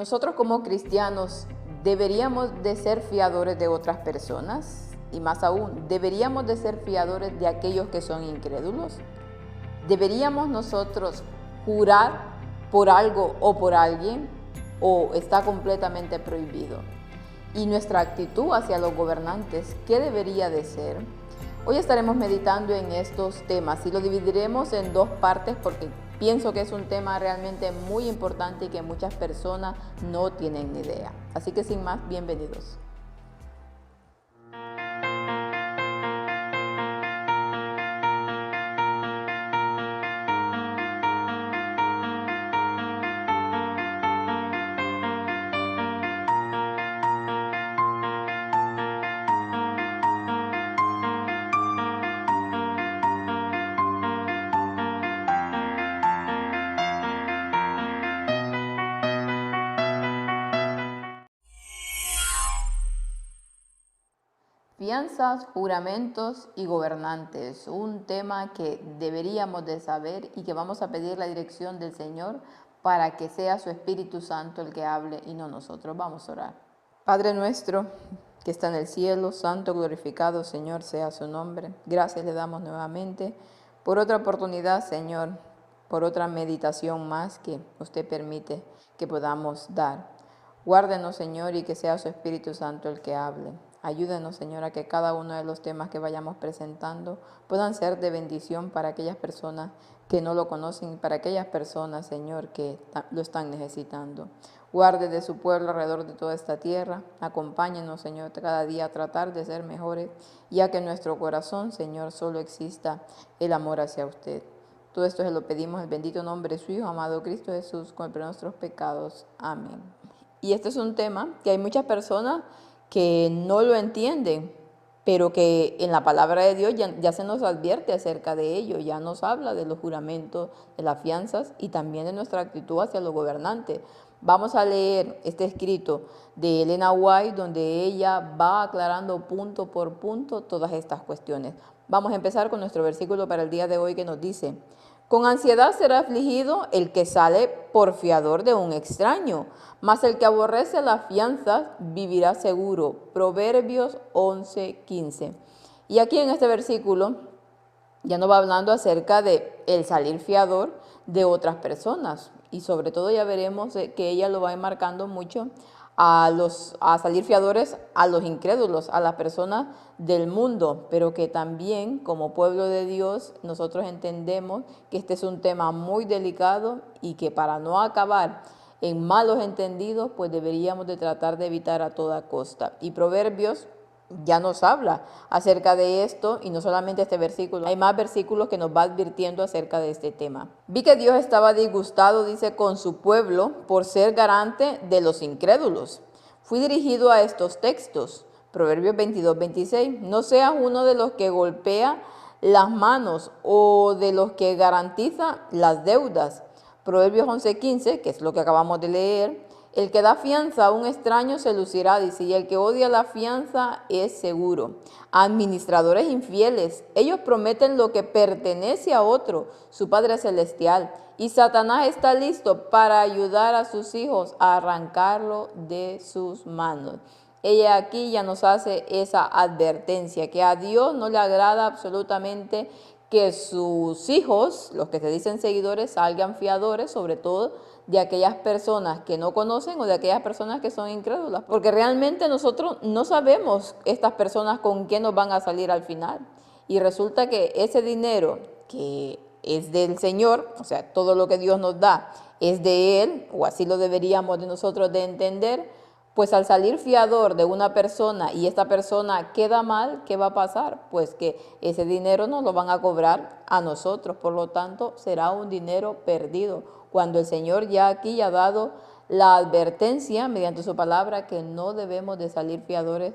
Nosotros como cristianos deberíamos de ser fiadores de otras personas y más aún, deberíamos de ser fiadores de aquellos que son incrédulos. ¿Deberíamos nosotros jurar por algo o por alguien o está completamente prohibido? Y nuestra actitud hacia los gobernantes, ¿qué debería de ser? Hoy estaremos meditando en estos temas y lo dividiremos en dos partes porque pienso que es un tema realmente muy importante y que muchas personas no tienen ni idea. Así que sin más, bienvenidos. Fianzas, juramentos y gobernantes, un tema que deberíamos de saber y que vamos a pedir la dirección del Señor para que sea su Espíritu Santo el que hable y no nosotros. Vamos a orar. Padre nuestro que está en el cielo, santo, glorificado, Señor, sea su nombre. Gracias le damos nuevamente por otra oportunidad, Señor, por otra meditación más que usted permite que podamos dar. Guárdenos, Señor, y que sea su Espíritu Santo el que hable. Ayúdenos, Señor, a que cada uno de los temas que vayamos presentando puedan ser de bendición para aquellas personas que no lo conocen y para aquellas personas, Señor, que lo están necesitando. Guarde de su pueblo alrededor de toda esta tierra. Acompáñenos, Señor, cada día a tratar de ser mejores y a que en nuestro corazón, Señor, solo exista el amor hacia usted. Todo esto se lo pedimos en el bendito nombre de su Hijo, amado Cristo Jesús, con el perdón de nuestros pecados. Amén. Y este es un tema que hay muchas personas que no lo entienden, pero que en la palabra de Dios ya se nos advierte acerca de ello, ya nos habla de los juramentos, de las fianzas y también de nuestra actitud hacia los gobernantes. Vamos a leer este escrito de Elena White, donde ella va aclarando punto por punto todas estas cuestiones. Vamos a empezar con nuestro versículo para el día de hoy que nos dice: con ansiedad será afligido el que sale por fiador de un extraño, mas el que aborrece las fianzas vivirá seguro. Proverbios 11:15. Y aquí en este versículo ya nos va hablando acerca de el salir fiador de otras personas. Y sobre todo ya veremos que ella lo va enmarcando mucho a salir fiadores a los incrédulos, a las personas del mundo, pero que también como pueblo de Dios nosotros entendemos que este es un tema muy delicado y que para no acabar en malos entendidos, pues deberíamos de tratar de evitar a toda costa. Y Proverbios ya nos habla acerca de esto, y no solamente este versículo, hay más versículos que nos va advirtiendo acerca de este tema. Vi que Dios estaba disgustado, dice, con su pueblo por ser garante de los incrédulos. Fui dirigido a estos textos, Proverbios 22:26, no seas uno de los que golpea las manos o de los que garantiza las deudas. Proverbios 11:15, que es lo que acabamos de leer, el que da fianza a un extraño se lucirá, dice, y el que odia la fianza es seguro. Administradores infieles, ellos prometen lo que pertenece a otro, su Padre Celestial, y Satanás está listo para ayudar a sus hijos a arrancarlo de sus manos. Ella aquí ya nos hace esa advertencia, que a Dios no le agrada absolutamente que sus hijos, los que se dicen seguidores, salgan fiadores, sobre todo de aquellas personas que no conocen o de aquellas personas que son incrédulas, porque realmente nosotros no sabemos estas personas con qué nos van a salir al final. Y resulta que ese dinero que es del Señor, o sea, todo lo que Dios nos da es de Él, o así lo deberíamos de nosotros de entender, pues al salir fiador de una persona y esta persona queda mal, ¿qué va a pasar? Pues que ese dinero nos lo van a cobrar a nosotros, por lo tanto será un dinero perdido, cuando el Señor ya aquí ha dado la advertencia mediante su palabra que no debemos de salir fiadores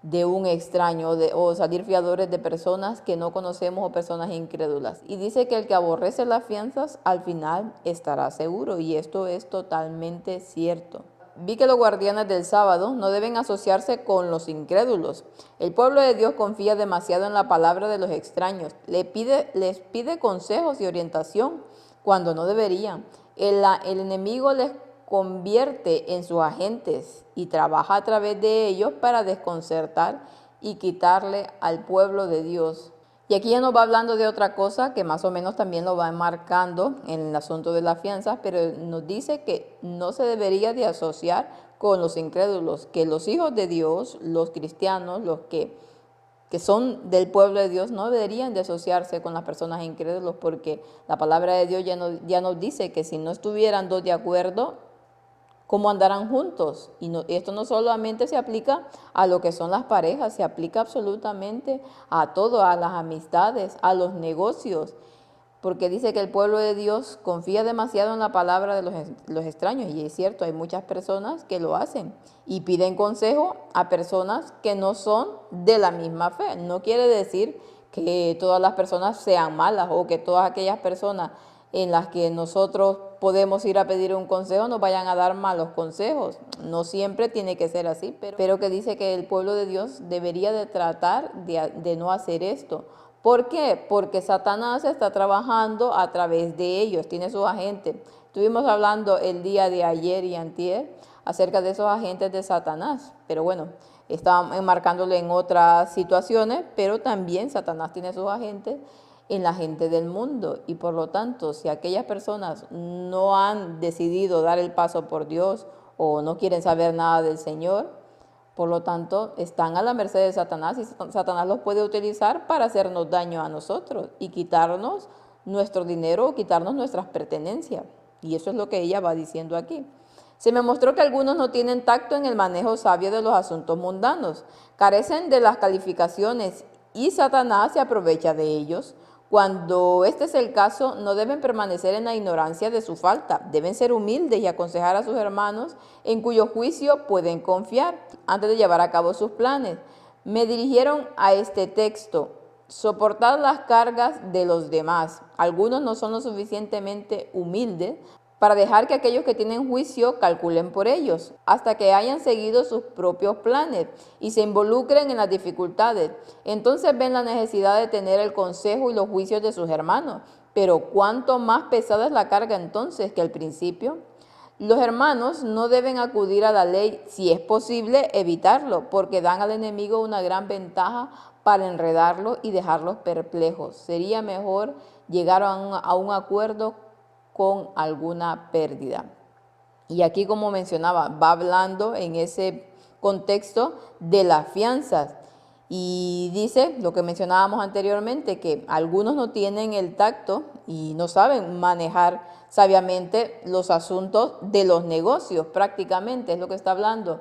de un extraño o salir fiadores de personas que no conocemos o personas incrédulas. Y dice que el que aborrece las fianzas al final estará seguro, y esto es totalmente cierto. Vi que los guardianes del sábado no deben asociarse con los incrédulos. El pueblo de Dios confía demasiado en la palabra de los extraños. Les pide consejos y orientación cuando no deberían. El enemigo les convierte en sus agentes y trabaja a través de ellos para desconcertar y quitarle al pueblo de Dios. Y aquí ya nos va hablando de otra cosa que más o menos también lo va enmarcando en el asunto de las fianzas, pero nos dice que no se debería de asociar con los incrédulos, que los hijos de Dios, los cristianos, los que son del pueblo de Dios, no deberían de asociarse con las personas incrédulos, porque la palabra de Dios ya nos dice que si no estuvieran dos de acuerdo, ¿cómo andarán juntos? Y esto no solamente se aplica a lo que son las parejas, se aplica absolutamente a todo, a las amistades, a los negocios, porque dice que el pueblo de Dios confía demasiado en la palabra de los extraños, y es cierto, hay muchas personas que lo hacen y piden consejo a personas que no son de la misma fe. No quiere decir que todas las personas sean malas o que todas aquellas personas en las que nosotros podemos ir a pedir un consejo nos vayan a dar malos consejos. No siempre tiene que ser así, pero que dice que el pueblo de Dios debería de tratar de no hacer esto. ¿Por qué? Porque Satanás está trabajando a través de ellos, tiene sus agentes. Estuvimos hablando el día de ayer y antier acerca de esos agentes de Satanás, pero bueno, estaba enmarcándolo en otras situaciones, pero también Satanás tiene sus agentes en la gente del mundo, y por lo tanto, si aquellas personas no han decidido dar el paso por Dios o no quieren saber nada del Señor, por lo tanto, están a la merced de Satanás, y Satanás los puede utilizar para hacernos daño a nosotros y quitarnos nuestro dinero o quitarnos nuestras pertenencias. Y eso es lo que ella va diciendo aquí. Se me mostró que algunos no tienen tacto en el manejo sabio de los asuntos mundanos, carecen de las calificaciones y Satanás se aprovecha de ellos. Cuando este es el caso, no deben permanecer en la ignorancia de su falta, deben ser humildes y aconsejar a sus hermanos en cuyo juicio pueden confiar antes de llevar a cabo sus planes. Me dirigieron a este texto: soportad las cargas de los demás. Algunos no son lo suficientemente humildes para dejar que aquellos que tienen juicio calculen por ellos, hasta que hayan seguido sus propios planes y se involucren en las dificultades. Entonces ven la necesidad de tener el consejo y los juicios de sus hermanos. Pero ¿cuánto más pesada es la carga entonces que al principio? Los hermanos no deben acudir a la ley, si es posible evitarlo, porque dan al enemigo una gran ventaja para enredarlo y dejarlos perplejos. Sería mejor llegar a un acuerdo con alguna pérdida. Y aquí, como mencionaba, va hablando en ese contexto de las fianzas. Y dice lo que mencionábamos anteriormente, que algunos no tienen el tacto y no saben manejar sabiamente los asuntos de los negocios, prácticamente es lo que está hablando.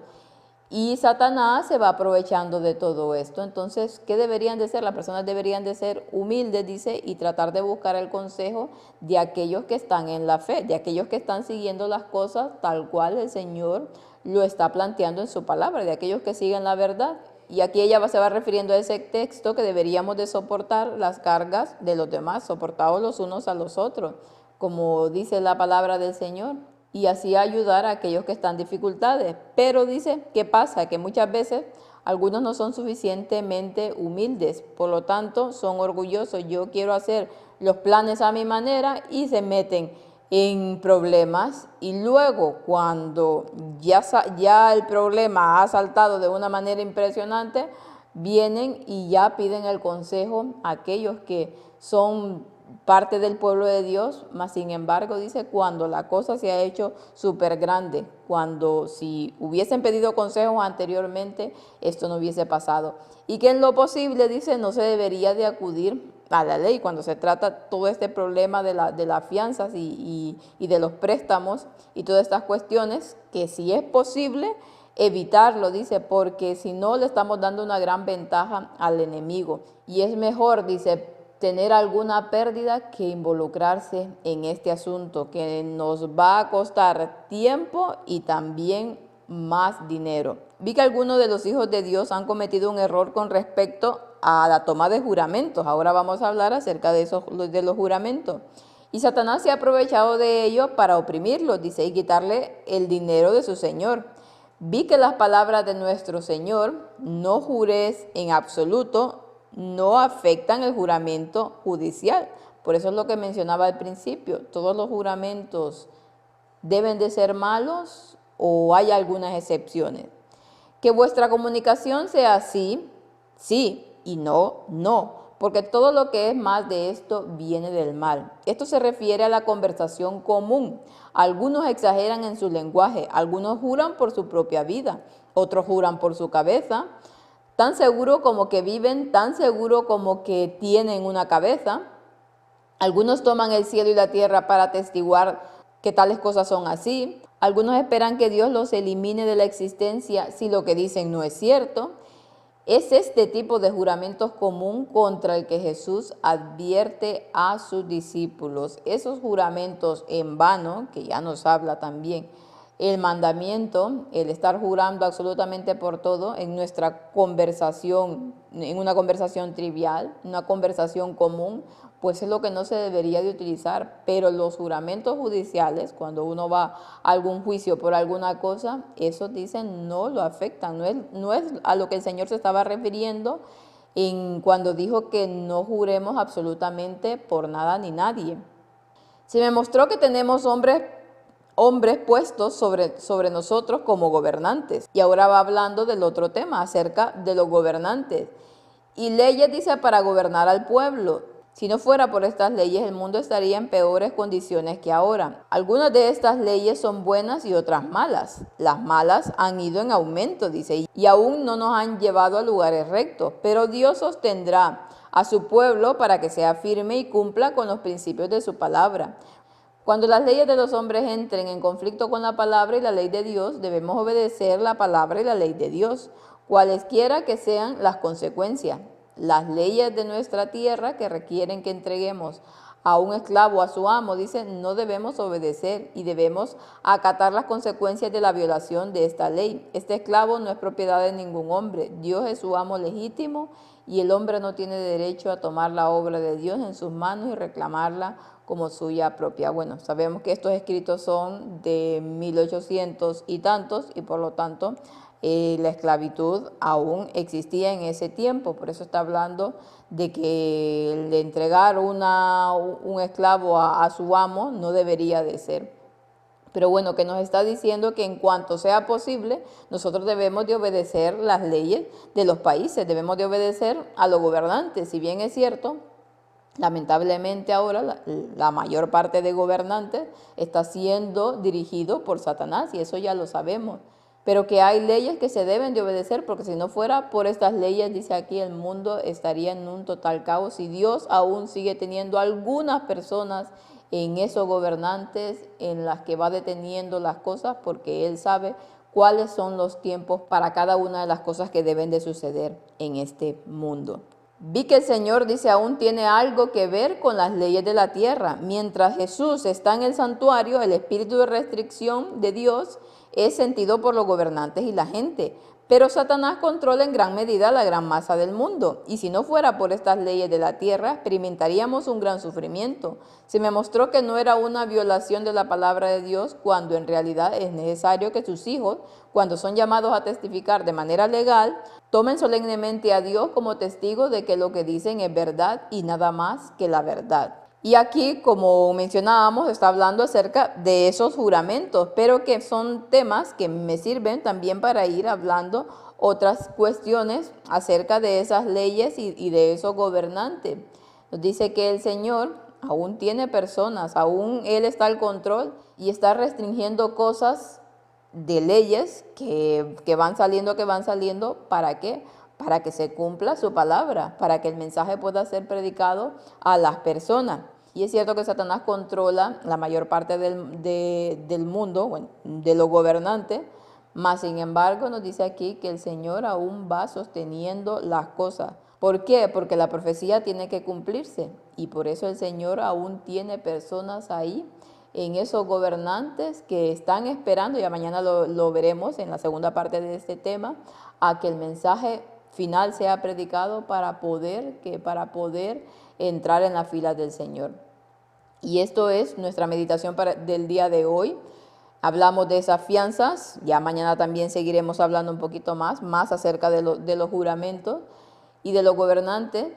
Y Satanás se va aprovechando de todo esto. Entonces, ¿qué deberían de ser? Las personas deberían de ser humildes, dice, y tratar de buscar el consejo de aquellos que están en la fe, de aquellos que están siguiendo las cosas tal cual el Señor lo está planteando en su palabra, de aquellos que siguen la verdad. Y aquí ella se va refiriendo a ese texto, que deberíamos de soportar las cargas de los demás, soportados los unos a los otros, como dice la palabra del Señor, y así ayudar a aquellos que están en dificultades. Pero dice, ¿qué pasa? Que muchas veces algunos no son suficientemente humildes, por lo tanto son orgullosos. Yo quiero hacer los planes a mi manera y se meten en problemas, y luego cuando ya el problema ha saltado de una manera impresionante, vienen y ya piden el consejo a aquellos que son parte del pueblo de Dios. Mas sin embargo, dice, cuando la cosa se ha hecho súper grande, cuando si hubiesen pedido consejos anteriormente, esto no hubiese pasado. Y que en lo posible, dice, no se debería de acudir a la ley cuando se trata todo este problema de las fianzas y de los préstamos y todas estas cuestiones, que si es posible evitarlo, dice, porque si no le estamos dando una gran ventaja al enemigo. Y es mejor, dice, tener alguna pérdida que involucrarse en este asunto, que nos va a costar tiempo y también más dinero. Vi que algunos de los hijos de Dios han cometido un error con respecto a la toma de juramentos. Ahora vamos a hablar acerca de los juramentos. Y Satanás se ha aprovechado de ello para oprimirlos, dice, y quitarle el dinero de su Señor. Vi que las palabras de nuestro Señor, no jures en absoluto, no afectan el juramento judicial. Por eso es lo que mencionaba al principio. Todos los juramentos ¿Deben de ser malos o hay algunas excepciones? Que vuestra comunicación sea sí, sí, y no, no, porque todo lo que es más de esto viene del mal. Esto se refiere a la conversación común. Algunos exageran en su lenguaje, algunos juran por su propia vida, otros juran por su cabeza, tan seguro como que viven, tan seguro como que tienen una cabeza. Algunos toman el cielo y la tierra para atestiguar que tales cosas son así. Algunos esperan que Dios los elimine de la existencia si lo que dicen no es cierto. Es este tipo de juramentos común contra el que Jesús advierte a sus discípulos. Esos juramentos en vano, que ya nos habla también el mandamiento, el estar jurando absolutamente por todo en nuestra conversación, en una conversación trivial, una conversación común, pues es lo que no se debería de utilizar. Pero los juramentos judiciales, cuando uno va a algún juicio por alguna cosa, esos dicen no lo afectan, no es a lo que el Señor se estaba refiriendo cuando dijo que no juremos absolutamente por nada ni nadie. Se me mostró que tenemos hombres puestos sobre nosotros como gobernantes. Y ahora va hablando del otro tema, acerca de los gobernantes. Y leyes, dice, para gobernar al pueblo. Si no fuera por estas leyes, el mundo estaría en peores condiciones que ahora. Algunas de estas leyes son buenas y otras malas. Las malas han ido en aumento, dice, y aún no nos han llevado a lugares rectos. Pero Dios sostendrá a su pueblo para que sea firme y cumpla con los principios de su palabra. Cuando las leyes de los hombres entren en conflicto con la palabra y la ley de Dios, debemos obedecer la palabra y la ley de Dios, cualesquiera que sean las consecuencias. Las leyes de nuestra tierra que requieren que entreguemos a un esclavo a su amo, dice, no debemos obedecer y debemos acatar las consecuencias de la violación de esta ley. Este esclavo no es propiedad de ningún hombre. Dios es su amo legítimo y el hombre no tiene derecho a tomar la obra de Dios en sus manos y reclamarla como suya propia. Bueno, sabemos que estos escritos son de 1800 y tantos y por lo tanto la esclavitud aún existía en ese tiempo. Por eso está hablando de que el entregar un esclavo a su amo no debería de ser. Pero bueno, que nos está diciendo que en cuanto sea posible, nosotros debemos de obedecer las leyes de los países, debemos de obedecer a los gobernantes. Si bien es cierto, lamentablemente ahora la mayor parte de gobernantes está siendo dirigido por Satanás y eso ya lo sabemos. Pero que hay leyes que se deben de obedecer, porque si no fuera por estas leyes, dice aquí, el mundo estaría en un total caos y Dios aún sigue teniendo algunas personas en esos gobernantes en las que va deteniendo las cosas, porque Él sabe cuáles son los tiempos para cada una de las cosas que deben de suceder en este mundo. Vi que el Señor, dice, aún tiene algo que ver con las leyes de la tierra. Mientras Jesús está en el santuario, el espíritu de restricción de Dios es sentido por los gobernantes y la gente. Pero Satanás controla en gran medida la gran masa del mundo. Y si no fuera por estas leyes de la tierra, experimentaríamos un gran sufrimiento. Se me mostró que no era una violación de la palabra de Dios, cuando en realidad es necesario que sus hijos, cuando son llamados a testificar de manera legal, tomen solemnemente a Dios como testigo de que lo que dicen es verdad y nada más que la verdad. Y aquí, como mencionábamos, está hablando acerca de esos juramentos, pero que son temas que me sirven también para ir hablando otras cuestiones acerca de esas leyes y de esos gobernantes. Nos dice que el Señor aún tiene personas, aún Él está al control y está restringiendo cosas de leyes que van saliendo, ¿para qué? Para que se cumpla su palabra, para que el mensaje pueda ser predicado a las personas. Y es cierto que Satanás controla la mayor parte del mundo, bueno, de los gobernantes, mas sin embargo nos dice aquí que el Señor aún va sosteniendo las cosas. ¿Por qué? Porque la profecía tiene que cumplirse y por eso el Señor aún tiene personas ahí en esos gobernantes que están esperando, ya mañana lo veremos en la segunda parte de este tema, a que el mensaje final sea predicado para poder entrar en la fila del Señor. Y esto es nuestra meditación del día de hoy. Hablamos de esas fianzas, ya mañana también seguiremos hablando un poquito más acerca de los juramentos y de los gobernantes,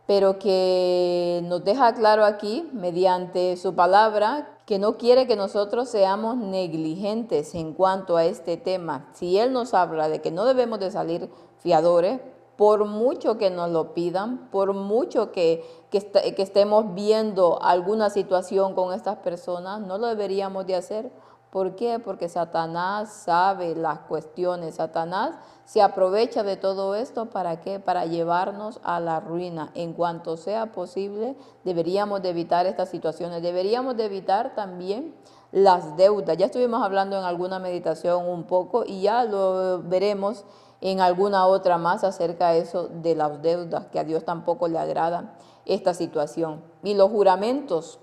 pero que nos deja claro aquí, mediante su palabra, que no quiere que nosotros seamos negligentes en cuanto a este tema. Si Él nos habla de que no debemos de salir fiadores, por mucho que nos lo pidan, por mucho que estemos viendo alguna situación con estas personas, no lo deberíamos de hacer. ¿Por qué? Porque Satanás sabe las cuestiones. Satanás se aprovecha de todo esto, ¿para qué? Para llevarnos a la ruina. En cuanto sea posible, deberíamos de evitar estas situaciones. Deberíamos de evitar también las deudas. Ya estuvimos hablando en alguna meditación un poco y ya lo veremos en alguna otra más acerca de eso de las deudas, que a Dios tampoco le agrada esta situación. Y los juramentos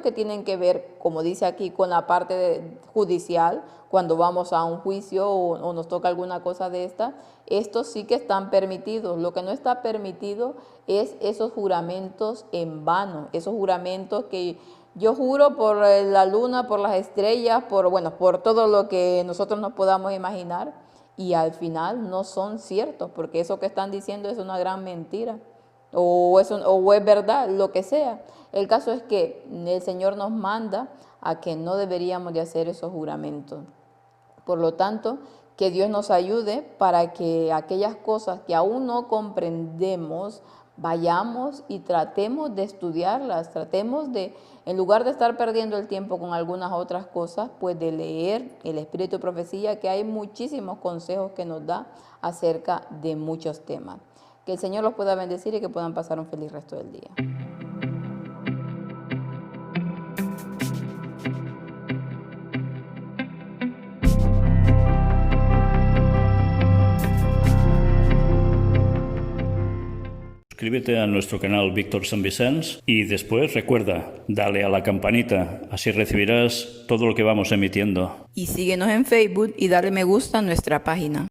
que tienen que ver, como dice aquí, con la parte judicial, cuando vamos a un juicio o nos toca alguna cosa de esta, estos sí que están permitidos. Lo que no está permitido es esos juramentos en vano, esos juramentos que yo juro por la luna, por las estrellas, por todo lo que nosotros nos podamos imaginar, y al final no son ciertos, porque eso que están diciendo es una gran mentira, o es verdad, lo que sea. El caso es que el Señor nos manda a que no deberíamos de hacer esos juramentos. Por lo tanto, que Dios nos ayude para que aquellas cosas que aún no comprendemos, vayamos y tratemos de estudiarlas, tratemos de, en lugar de estar perdiendo el tiempo con algunas otras cosas, pues de leer el Espíritu de Profecía, que hay muchísimos consejos que nos da acerca de muchos temas. Que el Señor los pueda bendecir y que puedan pasar un feliz resto del día. Suscríbete a nuestro canal Víctor San Vicens y después recuerda, dale a la campanita, así recibirás todo lo que vamos emitiendo. Y síguenos en Facebook y dale me gusta a nuestra página.